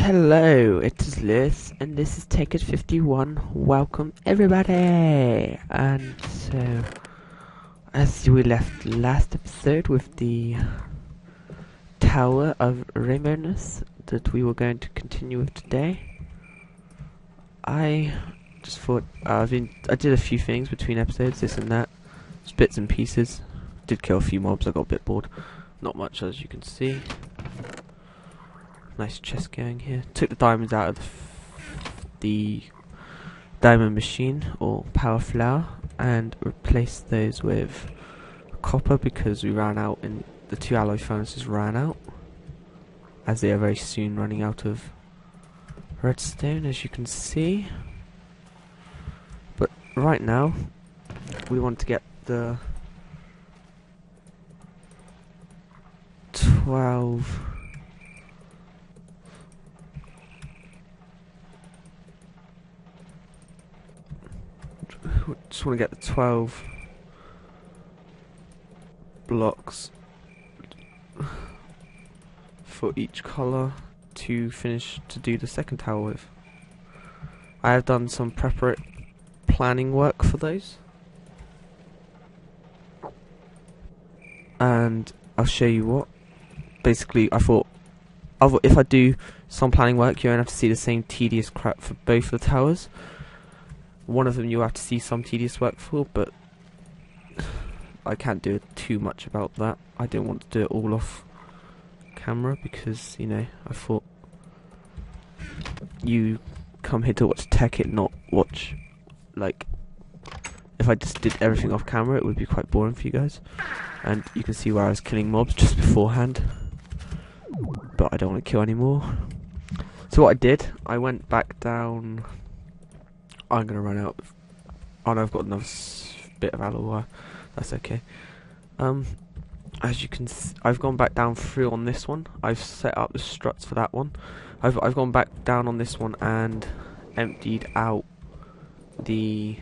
Hello, it is Liz, and this is Tekkit 51. Welcome, everybody! And so, as we left last episode with the Tower of Rainbowness that we were going to continue with today, I just thought I did a few things between episodes, this and that, just bits and pieces. Did kill a few mobs. I got a bit bored. Not much, as you can see. Nice chest going here. Took the diamonds out of the diamond machine or power flower and replaced those with copper because we ran out and the two alloy furnaces ran out, as they are very soon running out of redstone, as you can see. But right now we want to get the 12 just want to get the 12 blocks for each colour to finish to do the second tower with. I have done some planning work for those, and I'll show you what. Basically, I thought if I do some planning work, you won't have to see the same tedious crap for both the towers. One of them you'll have to see some tedious work for, but I can't do too much about that. I didn't want to do it all off camera because, you know, I thought you come here to watch Tekkit, not watch, like, if I just did everything off camera it would be quite boring for you guys. And you can see where I was killing mobs just beforehand, but I don't want to kill anymore. So what I did, I went back down. I'm gonna run out. Oh no, I've got another bit of alloy wire. That's okay. As you can I've gone back down through on this one. I've set up the struts for that one. I've gone back down on this one and emptied out the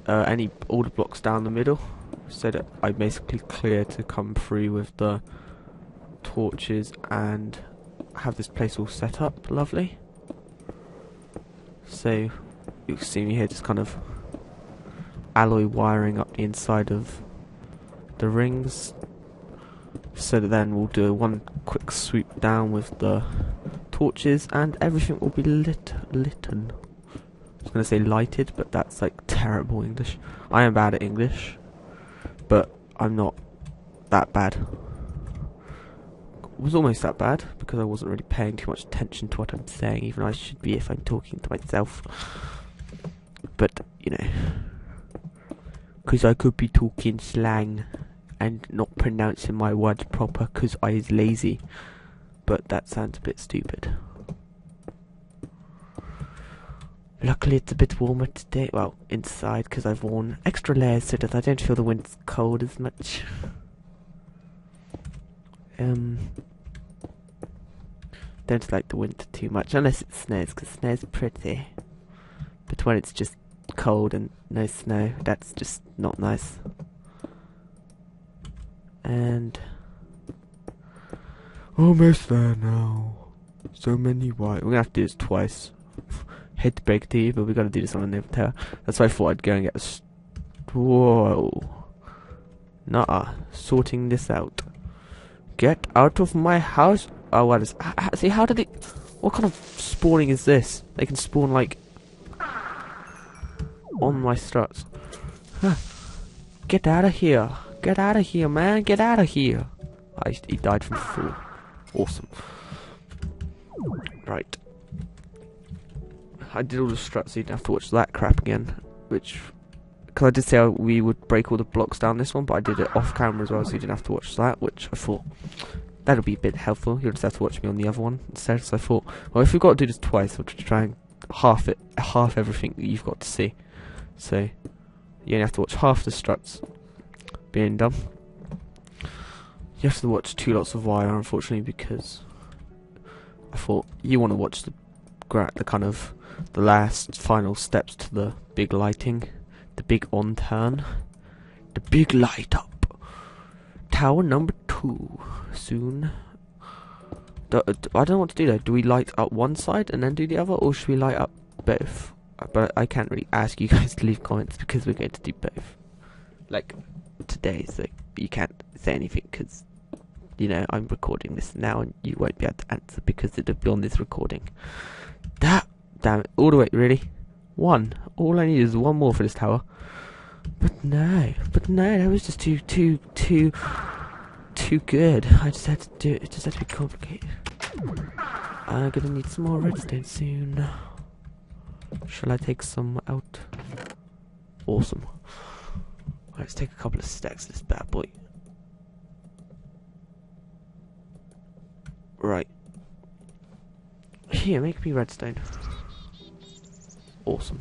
all the blocks down the middle, so that I basically clear to come through with the torches and have this place all set up lovely. So you can see me here just kind of alloy wiring up the inside of the rings, so that then we'll do one quick swoop down with the torches and everything will be litten. I was going to say lighted, but that's like terrible English. I am bad at English, but I'm not that bad. Was almost that bad because I wasn't really paying too much attention to what I'm saying, even though I should be if I'm talking to myself. But, you know, because I could be talking slang and not pronouncing my words proper because I is lazy. But that sounds a bit stupid. Luckily it's a bit warmer today, well, inside, because I've worn extra layers so that I don't feel the wind's cold as much. Don't like the winter too much, unless it snows, because snow's pretty. But when it's just cold and no snow, that's just not nice. And almost there now. So many white. We're gonna have to do this twice. Hate to break to you, but we gotta do this on another tower. That's why I thought I'd go and get a whoa. Nuh-uh. Sorting this out. Get out of my house. Oh, what is... see, how did they... What kind of spawning is this? They can spawn, like... on my struts. Huh. Get out of here. Get out of here, man. Get out of here. He died from fall. Awesome. Right. I did all the struts, so you didn't have to watch that crap again. Which... because I did say we would break all the blocks down this one, but I did it off camera as well, so you didn't have to watch that, which I thought... that'll be a bit helpful. You'll just have to watch me on the other one instead. So I thought, well, if we've got to do this twice, I'll try and half everything that you've got to see. So you only have to watch half the struts being done. You have to watch 2 lots of wire, unfortunately, because I thought you want to watch the kind of the last final steps to the big lighting, the big on turn, the big light up. Tower number 2 soon. I don't know what to do though. Do we light up one side and then do the other, or should we light up both? But I can't really ask you guys to leave comments because we're going to do both. Like today, so you can't say anything because, you know, I'm recording this now and you won't be able to answer because it'll be on this recording. Damn it, all the way, really? One. All I need is one more for this tower. But no, that was just too good. I just had to do it. It just had to be complicated. I'm gonna need some more redstone soon. Shall I take some out? Awesome. Let's take a couple of stacks of this bad boy. Right. Here, make me redstone. Awesome.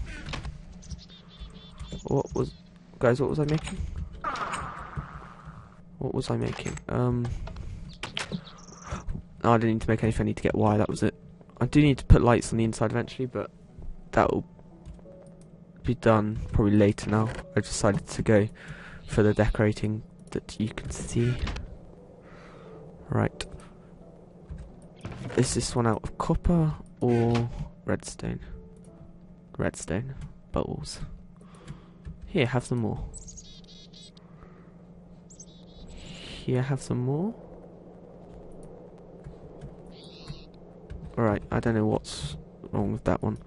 Guys, what was I making? What was I making? Oh, I didn't need to make anything. I need to get wire. That was it. I do need to put lights on the inside eventually, but that'll be done probably later now. I decided to go for the decorating that you can see. Right. Is this one out of copper or redstone? Redstone. Bubbles. Here, have some more. Here, have some more. Alright, I don't know what's wrong with that one.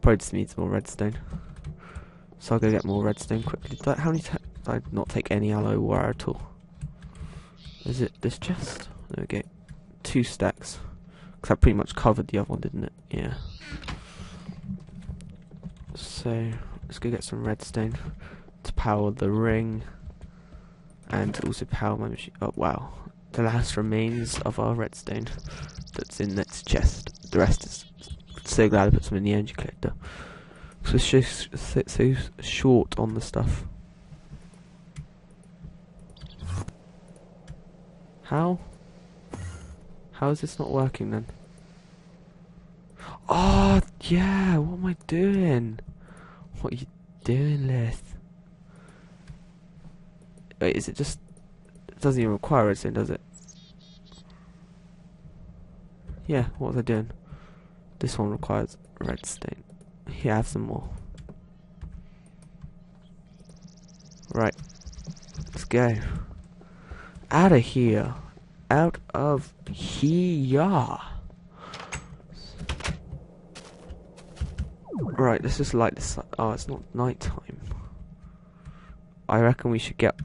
Probably just needs more redstone. So I'll go get more redstone quickly. How many did I not take any alloy wire at all? Is it this chest? There we go. 2 stacks. Because that pretty much covered the other one, didn't it? Yeah. So, let's go get some redstone to power the ring. And to also power my machine. Oh, wow. The last remains of our redstone that's in this chest. The rest is... So glad I put some in the energy collector. So it's so short on the stuff. How? How is this not working then? Oh, yeah, what am I doing? What are you doing, Lith? Wait, is it just... It doesn't even require redstone, does it? Yeah, what was I doing? This one requires redstone. Here, have some more. Right. Let's go. Out of here. Out of here. Right, let's just light this. Oh, it's not night time. I reckon we should get...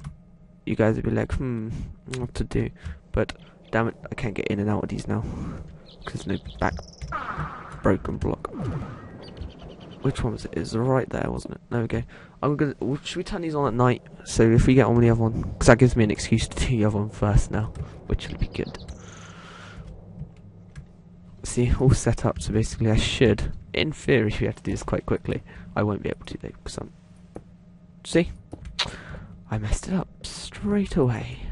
You guys would be like, what to do? But, damn it, I can't get in and out of these now. Because no back... Broken block. Which one was it? It was right there, wasn't it? There we go. Should we turn these on at night? So if we get on with the other one, because that gives me an excuse to do the other one first now, which will be good. See, all set up. So basically, I should, in theory, if we have to do this quite quickly, I won't be able to do that because I'm. See, I messed it up straight away.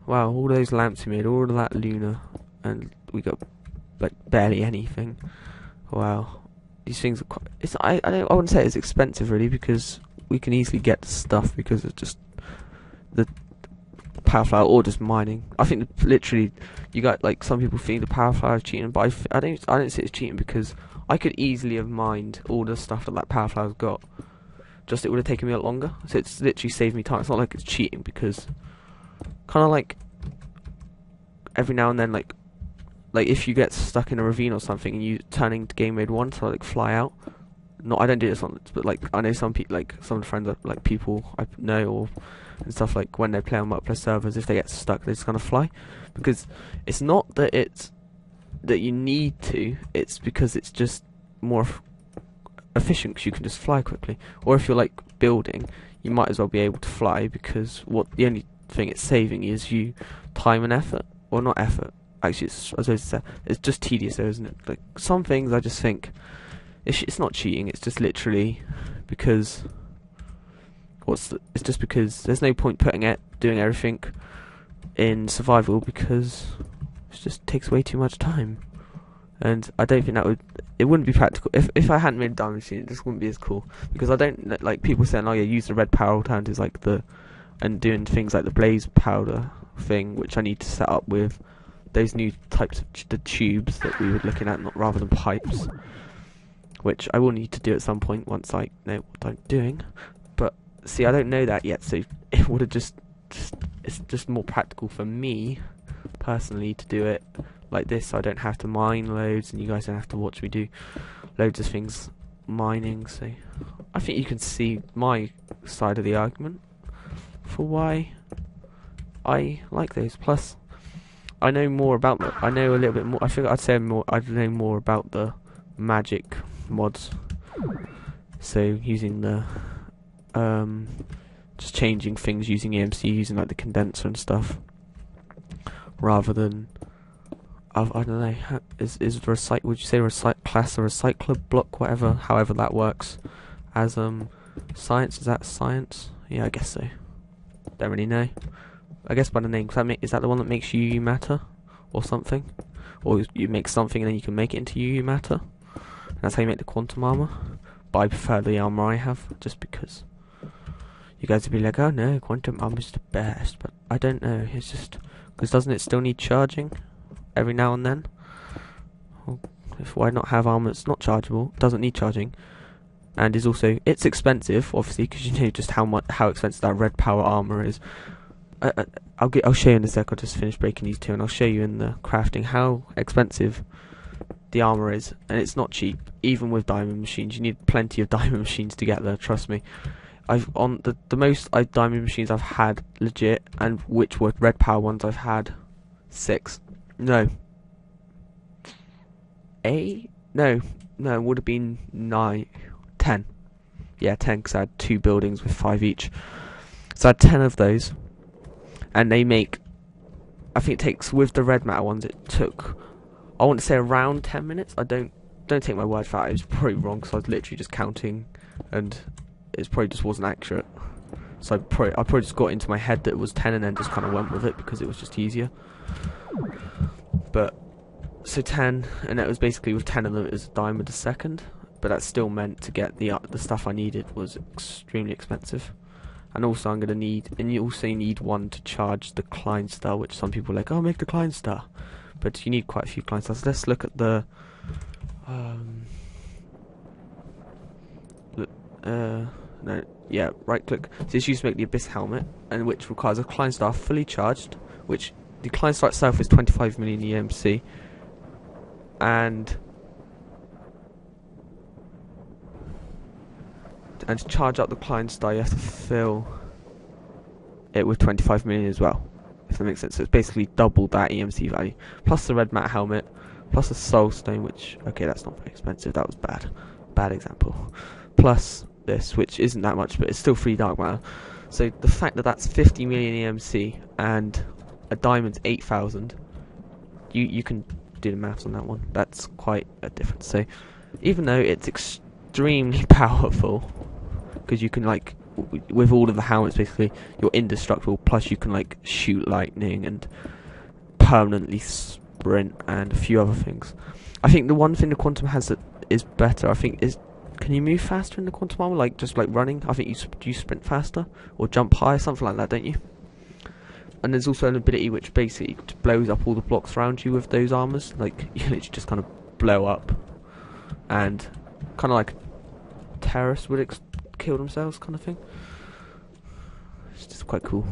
Wow, all those lamps we made, all of that lunar, and we got like barely anything. Wow, these things are quite... I wouldn't say it's expensive really, because we can easily get stuff because of just the power flower or just mining. I think literally you got like some people think the power flower is cheating, but I don't see it's cheating because I could easily have mined all the stuff that power flower's got. Just it would have taken me a lot longer, so it's literally saved me time. It's not like it's cheating because kind of like every now and then like if you get stuck in a ravine or something and you turn into game mode 1 to like fly out. No, I don't do this on it, but like I know some people, like some of the friends, like people I know or and stuff, like when they play on multiplayer servers, if they get stuck, they just kind of fly. Because it's not that it's that you need to, it's because it's just more efficient because you can just fly quickly. Or if you're like building, you might as well be able to fly because the only thing it's saving is you time and effort, or not effort. Actually, it's just tedious though, isn't it? Like some things I just think it's not cheating. It's just literally because it's just because there's no point doing everything in survival because it just takes way too much time. And I don't think it wouldn't be practical if I hadn't made a diamond machine. It just wouldn't be as cool because I don't like people saying, oh yeah, use the red power alternatives like and doing things like the blaze powder thing, which I need to set up with those new types of the tubes that we were looking at, not rather than pipes, which I will need to do at some point once I know what I'm doing. But see, I don't know that yet, so it would have just it's just more practical for me personally to do it like this, so I don't have to mine loads, and you guys don't have to watch me do loads of things mining. So I think you can see my side of the argument for why I like those. Plus, I know more about them. I know a little bit more. I think I'd say more. I know more about the magic mods. So using the just changing things using EMC, using like the condenser and stuff, rather than I don't know. Is recycle? Would you say class or recycler block, whatever, however that works, as science? Is that science? Yeah, I guess so. Don't really know. I guess by the name, is that the one that makes UU matter or something? Or you make something and then you can make it into UU matter? And that's how you make the quantum armor. But I prefer the armor I have, just because you guys would be like, oh no, quantum armor's the best. But I don't know, it's just because doesn't it still need charging every now and then? Well, why not have armor that's not chargeable, doesn't need charging, and is also, it's expensive, obviously, because you know just how expensive that red power armor is. I'll show you in a sec. I'll just finish breaking these two, and I'll show you in the crafting how expensive the armor is, and it's not cheap. Even with diamond machines, you need plenty of diamond machines to get there. Trust me. I've on the most diamond machines I've had legit, and which were red power ones, I've had 6. No. No, it would have been 9, 10. Yeah, 10, because I had 2 buildings with 5 each. So I had 10 of those. And they make, I think it takes, with the red matter ones, it took, I want to say around 10 minutes. I don't take my word for that. It was probably wrong, because I was literally just counting, and it probably just wasn't accurate. So I probably just got into my head that it was 10 and then just kind of went with it because it was just easier. But, so 10, and that was basically with 10 of them, it was a diamond a second. But that still meant to get the stuff I needed was extremely expensive. And also I'm going to need, and you also need one to charge the Klein star, which some people are like, oh, make the Klein star. But you need quite a few Klein stars. Let's look at the, right click. So this used to make the Abyss helmet, and which requires a Klein star fully charged, which the Klein star itself is 25 million EMC. And to charge up the Klein star, you have to fill it with 25 million as well, if that makes sense. So it's basically double that EMC value, plus the red matte helmet, plus the soul stone, which, okay, that's not very expensive, that was bad example, plus this, which isn't that much, but it's still free dark matter. So the fact that that's 50 million EMC and a diamond's 8,000, you can do the maths on that one. That's quite a difference. So even though it's extremely powerful, because you can, like, with all of the helmets, basically you're indestructible, plus you can like shoot lightning and permanently sprint and a few other things. I think the one thing the quantum has that is better, I think, is, can you move faster in the quantum armor, like just like running? I think you sprint faster or jump higher, something like that, don't you? And there's also an ability which basically blows up all the blocks around you with those armors. Like, you literally just kind of blow up, and kind of like terrorists would kill themselves, kind of thing. It's just quite cool.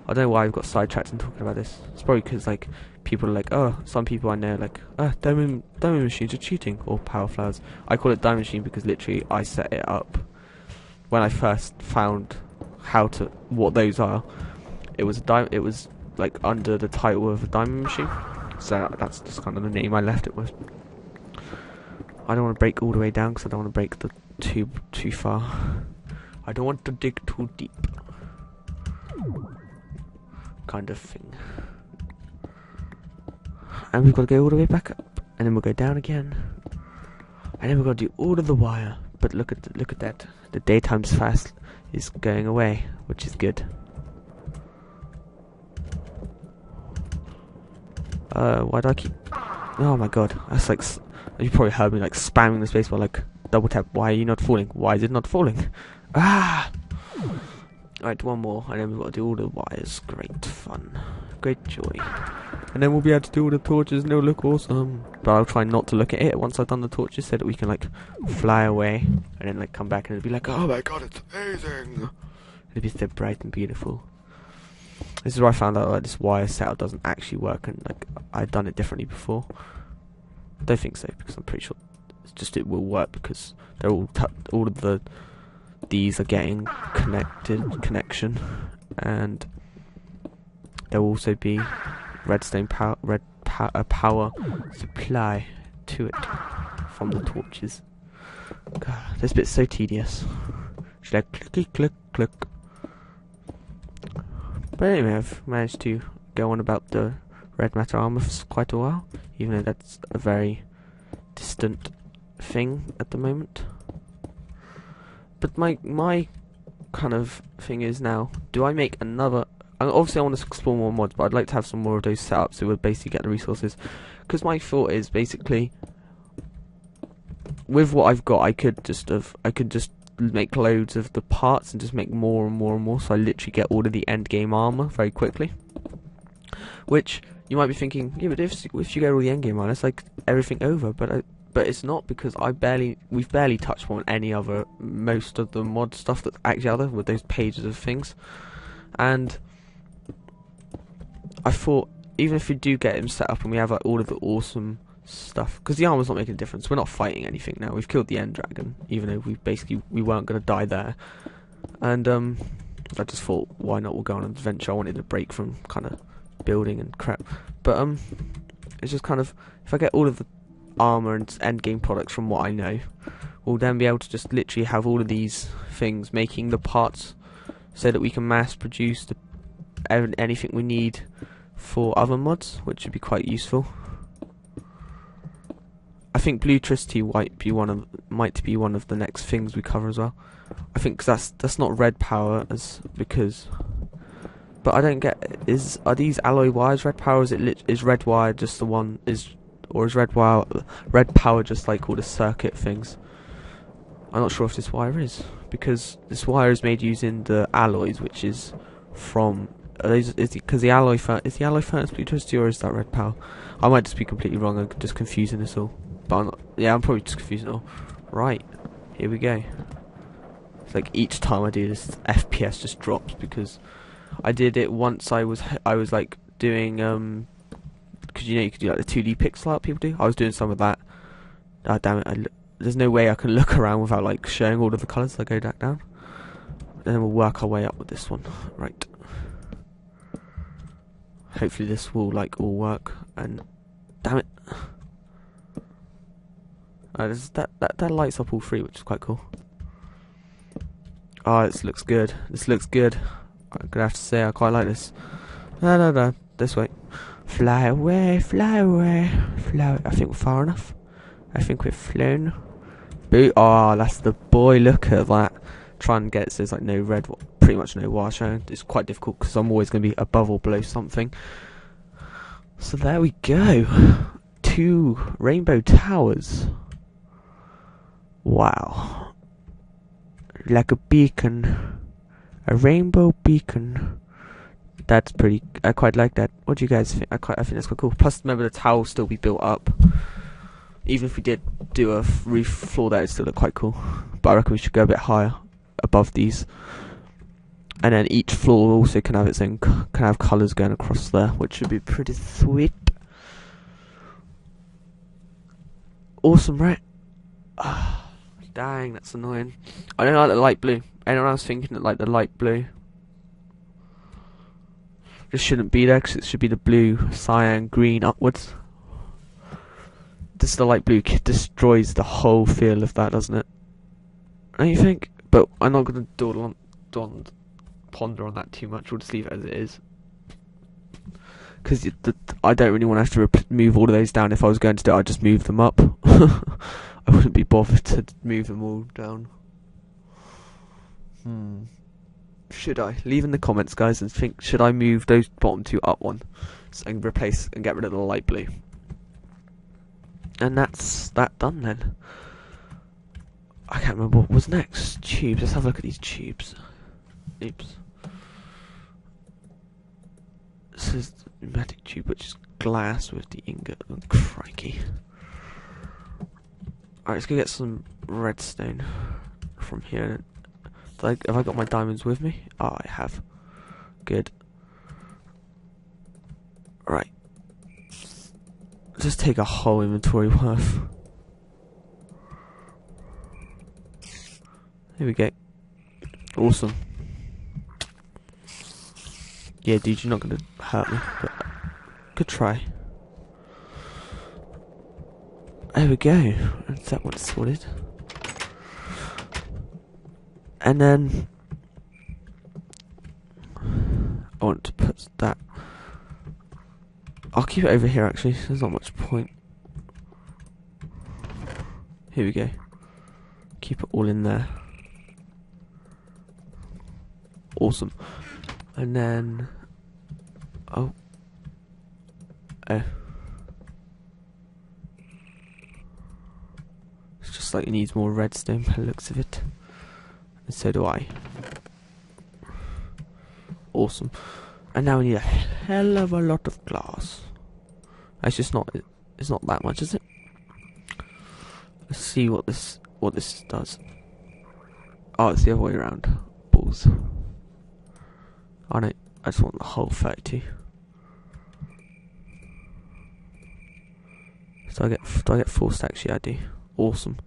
I don't know why I've got sidetracked in talking about this. It's probably because, like, people are like, oh, some people I know, like, diamond machines are cheating, or power flowers. I call it diamond machine because literally I set it up when I first found what those are. It was like under the title of a diamond machine, so that's just kind of the name I left it with. I don't want to break all the way down because I don't want to break the tube too far. I don't want to dig too deep, kind of thing. And we've got to go all the way back up, and then we'll go down again, and then we've got to do all of the wire. But look at that. The daytime's fast is going away, which is good. Why do I keep... Oh my god, that's like... You probably heard me like spamming the spacebar, like double tap. Why are you not falling? Why is it not falling? Ah! Alright, one more, and then we've got to do all the wires. Great fun. great joy. And then we'll be able to do all the torches and it'll look awesome. But I'll try not to look at it once I've done the torches so that we can like fly away and then like come back and it'll be like, oh my god, it's amazing. It'll be so bright and beautiful. This is where I found out like this wire setup doesn't actually work, and like I'd done it differently before. I don't think so, because I'm pretty sure it's just it will work because they're all of these are getting connection, and there will also be redstone power supply to it from the torches. God, this bit's so tedious. Just like clicky click click. But anyway, I've managed to go on about the red matter armor for quite a while, even though that's a very distant thing at the moment. But my kind of thing is now, do I make another... Obviously I want to explore more mods, but I'd like to have some more of those set up so we'll basically get the resources. Because my thought is basically, with what I've got, I could just make loads of the parts and just make more and more and more, so I literally get all of the end game armor very quickly. Which you might be thinking, yeah, but if you get all the end game armor, it's like everything over. But it's not, because we've barely touched on most of the mod stuff that's actually out there with those pages of things. And I thought, even if we do get him set up and we have like all of the awesome stuff, because the armor's not making a difference, we're not fighting anything now, we've killed the end dragon, even though we weren't going to die there. And I just thought, why not, we'll go on an adventure. I wanted a break from kind of building and crap, but it's just kind of, if I get all of the armor and end game products from what I know, we'll then be able to just literally have all of these things making the parts so that we can mass produce anything we need for other mods, which would be quite useful. I think Bluetricity might be one of the next things we cover as well. I think 'cause that's not red power, but I don't get, are these alloy wires red power? Is red wire just the one, or is red power just like all the circuit things? I'm not sure if this wire is, because this wire is made using the alloys, which is from because the alloy furnace Bluetricity, or is that red power? I might just be completely wrong. I'm just confusing this all. But I'm probably just confusing it all. Right, here we go. It's like each time I do this, FPS just drops, because I did it once. I was like doing because you could do like the 2D pixel art people do. I was doing some of that. Ah, damn it! There's no way I can look around without like showing all of the colours. I go back down, and then we'll work our way up with this one. Right. Hopefully this will like all work. And damn it. That lights up all three, which is quite cool. Oh, this looks good. This looks good. I'm gonna have to say I quite like this. No, this way. Fly away, fly away, fly away. I think we're far enough. I think we've flown. Oh, that's the boy. Look at that. Try and get it so there's like no red, pretty much no wire showing. It's quite difficult because I'm always going to be above or below something. So there we go. 2 rainbow towers. Wow. Like a beacon. A rainbow beacon. That's pretty... I quite like that. What do you guys think? I think that's quite cool. Plus, remember, the tower will still be built up. Even if we did do a roof floor there, it'd still look quite cool. But I reckon we should go a bit higher above these. And then each floor also can have its own... can have colours going across there, which should be pretty sweet. Awesome, right? Dang, that's annoying. I don't like the light blue. Anyone else thinking that like the light blue? This shouldn't be there, because it should be the blue, cyan, green upwards. This the light blue destroys the whole feel of that, doesn't it? Don't you think? But I'm not going to ponder on that too much. We'll just leave it as it is. Because I don't really want to have to move all of those down. If I was going to do it, I'd just move them up. I wouldn't be bothered to move them all down. Should I? Leave in the comments, guys, and think, should I move those bottom 2 up one so I can replace and get rid of the light blue? And that's that done then. I can't remember what was next. Tubes. Let's have a look at these tubes. Oops. This is pneumatic tube, which is glass with the ingot. Oh, crikey. Alright, let's go get some redstone from here. Have I got my diamonds with me? Oh, I have. Good. Right. Just take a whole inventory worth. Here we go. Awesome. Yeah, dude, you're not gonna hurt me, but good try. There we go. That one's sorted. And then I want to put that. I'll keep it over here actually, there's not much point. Here we go. Keep it all in there. Awesome. And then oh. It's just like it needs more redstone by the looks of it. And so do I. Awesome. And now we need a hell of a lot of glass. It's not that much, is it? Let's see what this does. Oh, it's the other way around. Balls. Oh no, I just want the whole 32. So do I get 4 stacks? Yeah, I do. Awesome.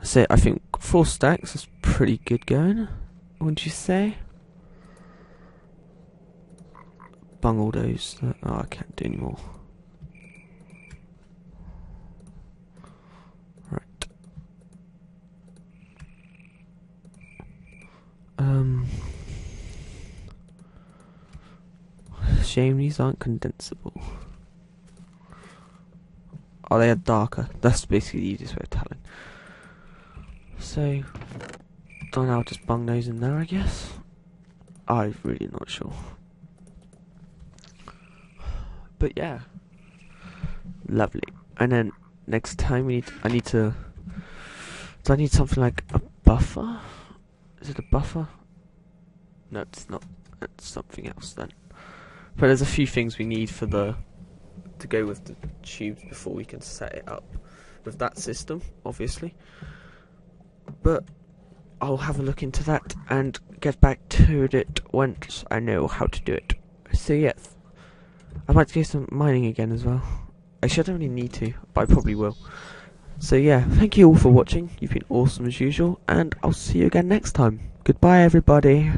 I think 4 stacks is pretty good going, wouldn't you say? Bung all those. Oh, I can't do anymore. Right. Shame these aren't condensable. Oh, they are darker. That's basically the easiest way of telling. So, don't know, I'll just bung those in there, I guess. I'm really not sure. But yeah, lovely. And then next time I need to. Do I need something like a buffer? Is it a buffer? No, it's not. It's something else then. But there's a few things we need for to go with the tubes before we can set it up with that system, obviously. But I'll have a look into that and get back to it once I know how to do it. So yes, I might do some mining again as well. Actually, I don't really need to, but I probably will. So yeah, thank you all for watching. You've been awesome as usual, and I'll see you again next time. Goodbye, everybody.